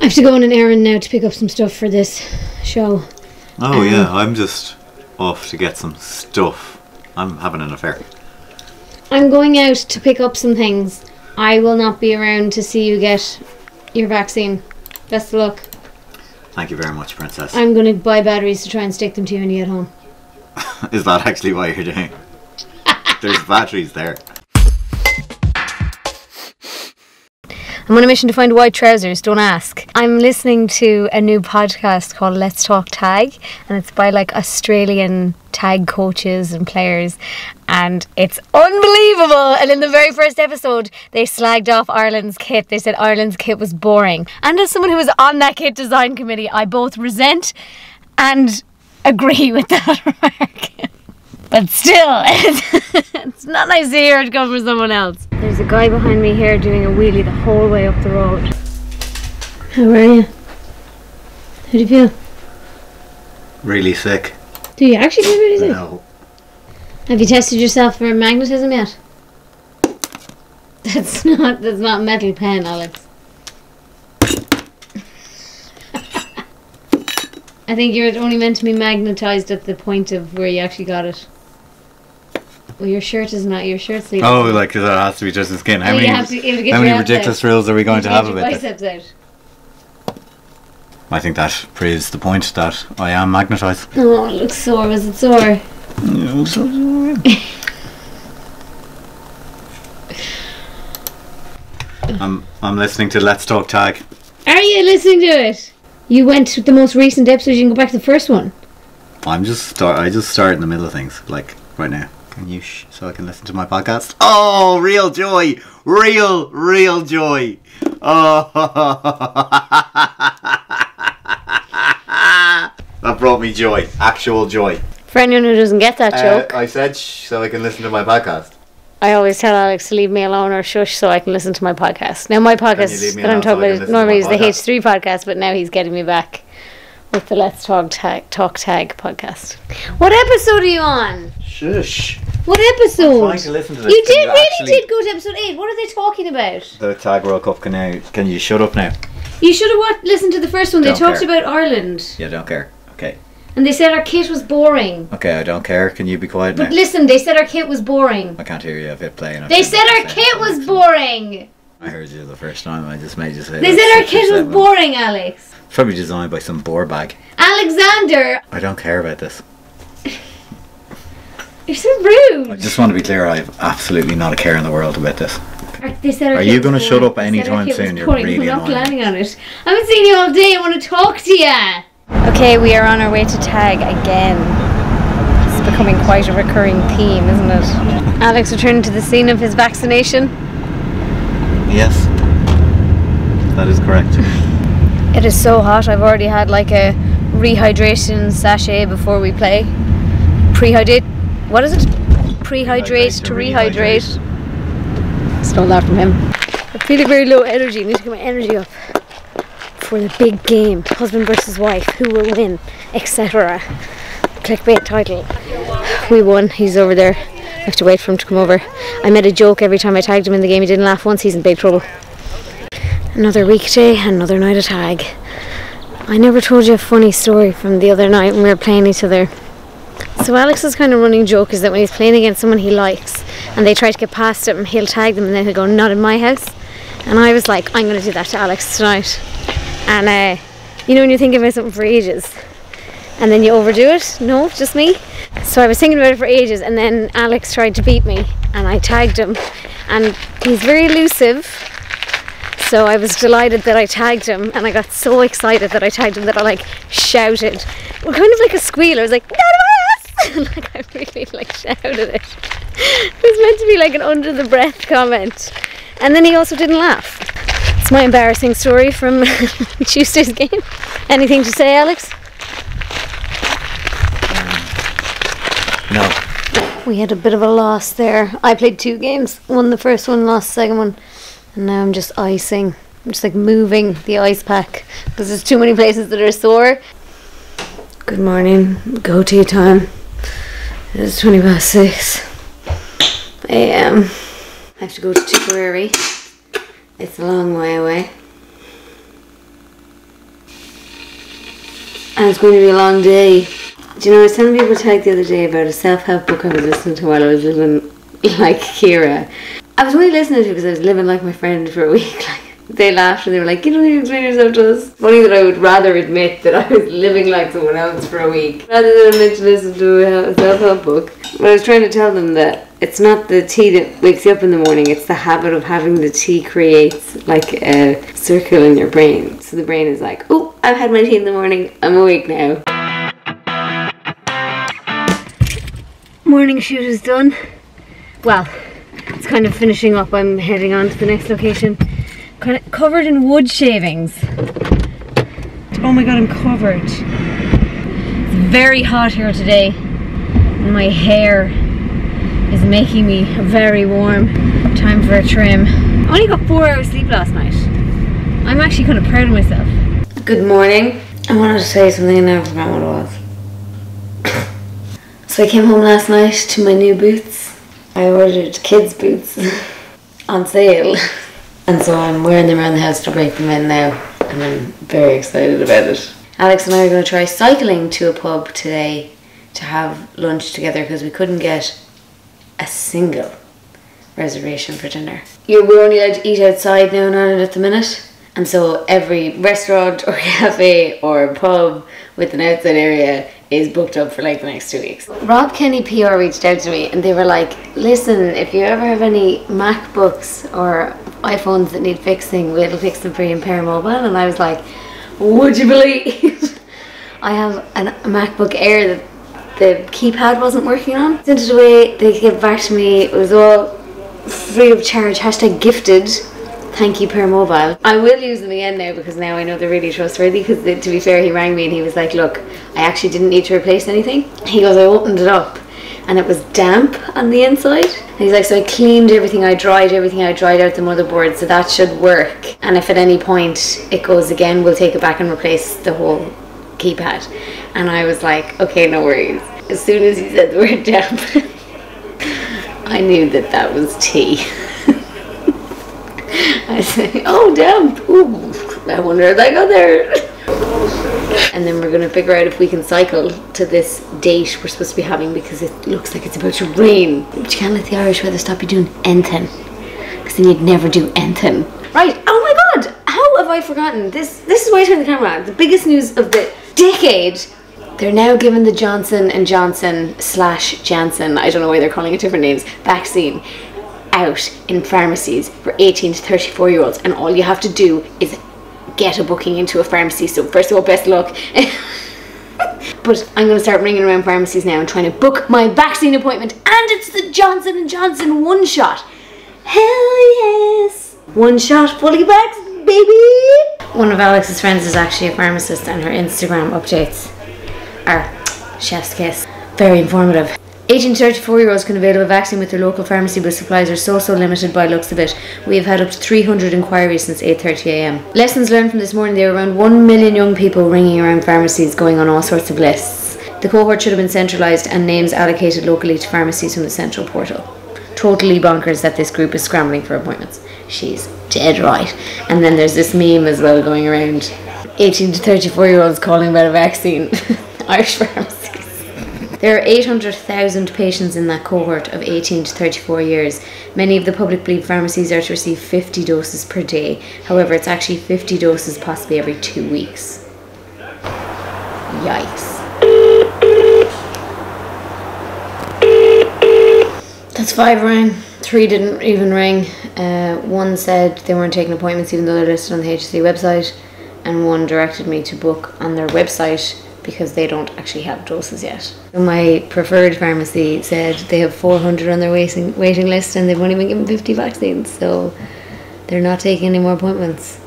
I have to go on an errand now to pick up some stuff for this show. Oh yeah, I'm just off to get some stuff. I'm having an affair. I'm going out to pick up some things. I will not be around to see you get your vaccine. Best of luck. Thank you very much, Princess. I'm going to buy batteries to try and stick them to you when you get home. Is that actually what you're doing? There's batteries there. I'm on a mission to find white trousers, don't ask. I'm listening to a new podcast called Let's Talk Tag, and it's by like Australian tag coaches and players, and it's unbelievable. And in the very first episode they slagged off Ireland's kit. They said Ireland's kit was boring, and as someone who was on that kit design committee, I both resent and agree with that remark. But still, it's not nice to hear it come from someone else. There's a guy behind me here doing a wheelie the whole way up the road. How are you? How do you feel? Really sick. Do you actually feel really sick? No. Have you tested yourself for magnetism yet? That's not metal pen, Alex. I think you're only meant to be magnetised at the point of where you actually got it. Well, your shirt is not. Your shirt sleeve. Oh, like that has to be just the skin. How many ridiculous out. rules are we going to have your about biceps this? Out. I think that proves the point that I am magnetised. Oh, it looks sore. Was it sore? No, so I'm listening to Let's Talk Tag. Are you listening to it? You went to the most recent episode. You can go back to the first one. I just start in the middle of things, like right now. Can you so I can listen to my podcast? Oh, real joy! Real joy! Oh, that brought me joy. Actual joy. For anyone who doesn't get that joke, I said so I can listen to my podcast. I always tell Alex to leave me alone or shush so I can listen to my podcast. Now my podcast that I'm talking about normally is the H3 podcast, but now he's getting me back with the Let's Talk Tag podcast. What episode are you on? Shush. What episode? I'm trying to listen to this. You did go to episode 8. What are they talking about? The Tag World Cup. Can you shut up now? You should have listened to the first one. They talked about Ireland. Yeah, don't care. Okay. And they said our kit was boring. Okay, I don't care. Can you be quiet now? But listen, they said our kit was boring. I can't hear you if it playing. They said our kit was boring. I heard you the first time. I just made you say. They said our kit was boring, Alex. It's probably designed by some bore bag. Alexander! I don't care about this. You're so rude. I just want to be clear, I have absolutely not a care in the world about this. Are you going to shut up anytime soon? You're really annoying. I'm not planning on it. I haven't seen you all day. I want to talk to you. Okay, we are on our way to tag again. It's becoming quite a recurring theme, isn't it? Alex returned to the scene of his vaccination. Yes, that is correct. It is so hot. I've already had like a rehydration sachet before we play. What is it? Prehydrate to rehydrate. Stole that from him. I'm feeling very low energy. I need to get my energy up for the big game. Husband versus wife. Who will win? Etc. Clickbait title. We won. He's over there. I have to wait for him to come over. I made a joke every time I tagged him in the game. He didn't laugh once. He's in big trouble. Another weekday, another night of tag. I never told you a funny story from the other night when we were playing each other. So Alex's kind of running joke is that when he's playing against someone he likes and they try to get past him, he'll tag them and then he'll go, not in my house. And I was like, I'm going to do that to Alex tonight. And you know when you're thinking about something for ages and then you overdo it? No, just me. So I was thinking about it for ages and then Alex tried to beat me and I tagged him and he's very elusive. So I was delighted that I tagged him and I got so excited that I tagged him that I like shouted. Well, kind of like a squeal. I was like, not in my house! Like I really like shouted it. It was meant to be like an under the breath comment. And then he also didn't laugh. It's my embarrassing story from Tuesday's game. Anything to say, Alex? No. We had a bit of a loss there. I played 2 games. Won the first one, lost the second one. And now I'm just icing. I'm just like moving the ice pack because there's too many places that are sore. Good morning. Go tea time. It is 6:20 a.m. I have to go to Tipperary. It's a long way away. and it's going to be a long day. Do you know, I was telling people the other day about a self-help book I was listening to while I was living like Kira. I was only listening to it because I was living like my friend for a week. Like, they laughed and they were like, you don't need to explain yourself to us. Funny that I would rather admit that I was living like someone else for a week rather than admit to listen to a self-help book. But I was trying to tell them that it's not the tea that wakes you up in the morning, it's the habit of having the tea creates like a circle in your brain. So the brain is like, oh, I've had my tea in the morning, I'm awake now. Morning shoot is done. Well, it's kind of finishing up. I'm heading on to the next location. Kind of covered in wood shavings. Oh my god, I'm covered. It's very hot here today and my hair is making me very warm. Time for a trim. I only got 4 hours sleep last night. I'm actually kind of proud of myself. Good morning. I wanted to say something and I forgot what it was. So I came home last night to my new boots. I ordered kids' boots on sale. And so I'm wearing them around the house to break them in now. And I'm very excited about it. Alex and I are going to try cycling to a pub today to have lunch together because we couldn't get a single reservation for dinner. We're only allowed to eat outside now in Ireland at the minute. And so every restaurant or cafe or pub with an outside area is booked up for like the next 2 weeks. Rob Kenny PR reached out to me and they were like, listen, if you ever have any MacBooks or iPhones that need fixing, we'll fix them for you in Pair Mobile. And I was like, would you believe I have a MacBook Air that the keypad wasn't working on? Sent it away, they gave it back to me, it was all free of charge, hashtag gifted. Thank you, Pair Mobile. I will use them again now because now I know they're really trustworthy because to be fair, he rang me and he was like, look, I actually didn't need to replace anything. He goes, I opened it up and it was damp on the inside. And he's like, so I cleaned everything, I dried everything, I dried out the motherboard, so that should work. And if at any point it goes again, we'll take it back and replace the whole keypad. And I was like, okay, no worries. As soon as he said the word damp, I knew that that was tea. I say, oh damn, ooh, I wonder if I got there. And then we're going to figure out if we can cycle to this date we're supposed to be having because it looks like it's about to rain. But you can't let the Irish weather stop you doing anything, because then you'd never do anything. Right, oh my god, how have I forgotten? This is why I turn the camera on. The biggest news of the decade. They're now giving the Johnson & Johnson / Janssen, I don't know why they're calling it different names, vaccine out in pharmacies for 18 to 34 year olds, and all you have to do is get a booking into a pharmacy. So first of all, best of luck. But I'm going to start ringing around pharmacies now and trying to book my vaccine appointment, and it's the Johnson & Johnson 1 shot. Hell yes, 1 shot, fully vaxxed, baby. One of Alex's friends is actually a pharmacist and her Instagram updates are chef's kiss. Very informative. 18 to 34 year olds can avail of a vaccine with their local pharmacy, but supplies are so limited by looks of it. We have had up to 300 inquiries since 8:30 a.m. Lessons learned from this morning: there were around 1 million young people ringing around pharmacies going on all sorts of lists. The cohort should have been centralised and names allocated locally to pharmacies from the central portal. Totally bonkers that this group is scrambling for appointments. She's dead right. And then there's this meme as well going around: 18 to 34 year olds calling about a vaccine. Irish pharmacies. There are 800,000 patients in that cohort of 18 to 34 years. Many of the public believe pharmacies are to receive 50 doses per day. However, it's actually 50 doses possibly every 2 weeks. Yikes. That's 5 rang. 3 didn't even ring. 1 said they weren't taking appointments even though they're listed on the HSC website. And 1 directed me to book on their website because they don't actually have doses yet. My preferred pharmacy said they have 400 on their waiting list and they've only been given 50 vaccines, so they're not taking any more appointments.